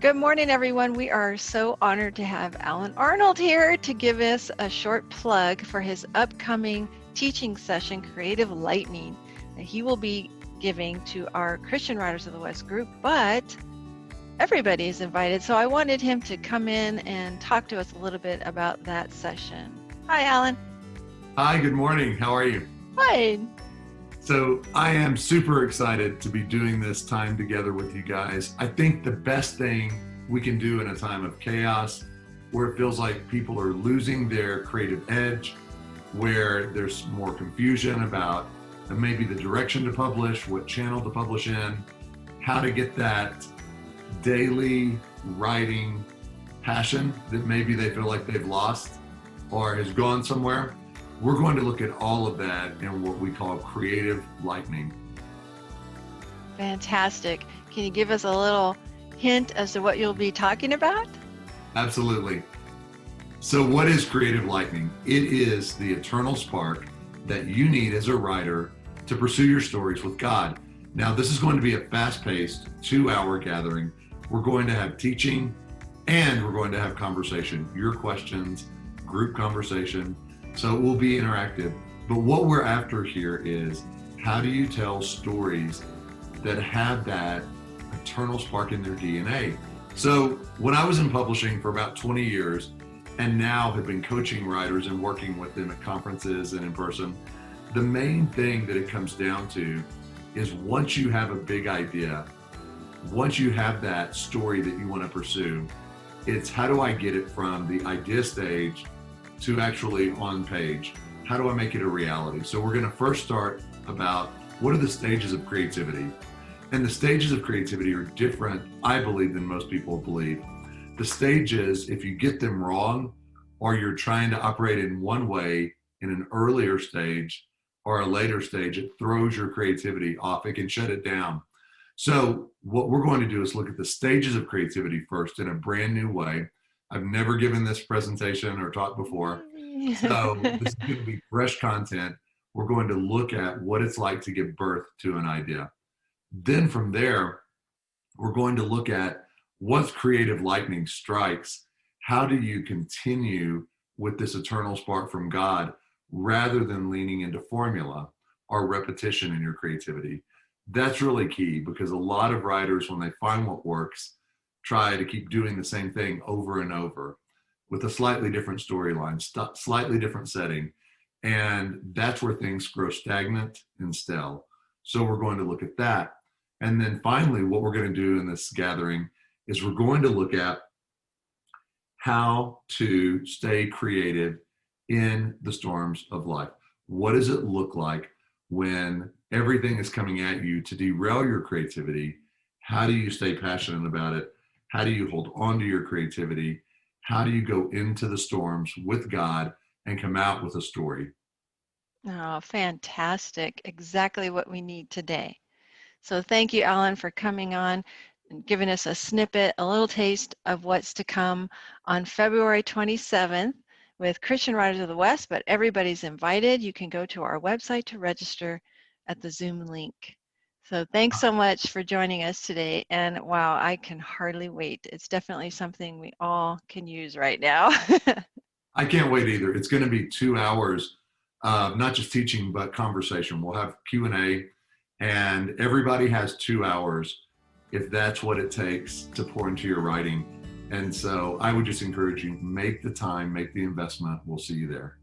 Good morning, everyone. We are so honored to have Alan Arnold here to give us a short plug for his upcoming teaching session, Creative Lightning, that he will be giving to our Christian Writers of the West group, but everybody is invited. So I wanted him to come in and talk to us a little bit about that session. Hi, Alan. Hi, good morning. How are you? Fine. So I am super excited to be doing this time together with you guys. I think the best thing we can do in a time of chaos, where it feels like people are losing their creative edge, where there's more confusion about maybe the direction to publish, what channel to publish in, how to get that daily writing passion that maybe they feel like they've lost or has gone somewhere. We're going to look at all of that in what we call creative lightning. Fantastic. Can you give us a little hint as to what you'll be talking about? Absolutely. So what is creative lightning? It is the eternal spark that you need as a writer to pursue your stories with God. Now, this is going to be a fast-paced 2-hour gathering. We're going to have teaching and we're going to have conversation, your questions, group conversation. So it will be interactive. But what we're after here is, how do you tell stories that have that eternal spark in their DNA? So when I was in publishing for about 20 years and now have been coaching writers and working with them at conferences and in person, the main thing that it comes down to is, once you have a big idea, once you have that story that you want to pursue, it's how do I get it from the idea stage to actually on page? How do I make it a reality? So we're going to first start about what are the stages of creativity. And the stages of creativity are different, I believe, than most people believe. The stages, if you get them wrong, or you're trying to operate in one way in an earlier stage or a later stage, it throws your creativity off. It can shut it down. So what we're going to do is look at the stages of creativity first in a brand new way. I've never given this presentation or talk before. So this is going to be fresh content. We're going to look at what it's like to give birth to an idea. Then from there, we're going to look at, once creative lightning strikes, how do you continue with this eternal spark from God rather than leaning into formula or repetition in your creativity? That's really key, because a lot of writers, when they find what works, try to keep doing the same thing over and over with a slightly different storyline, slightly different setting. And that's where things grow stagnant and stale. So we're going to look at that. And then finally, what we're going to do in this gathering is we're going to look at how to stay creative in the storms of life. What does it look like when everything is coming at you to derail your creativity? How do you stay passionate about it? How do you hold on to your creativity? How do you go into the storms with God and come out with a story? Oh, fantastic. Exactly what we need today. So thank you, Alan, for coming on and giving us a snippet, a little taste of what's to come on February 27th with Christian Writers of the West, but everybody's invited. You can go to our website to register at the Zoom link. So thanks so much for joining us today. And wow, I can hardly wait. It's definitely something we all can use right now. I can't wait either. It's going to be 2 hours, not just teaching, but conversation. We'll have Q&A, and everybody has 2 hours if that's what it takes to pour into your writing. And so I would just encourage you, make the time, make the investment. We'll see you there.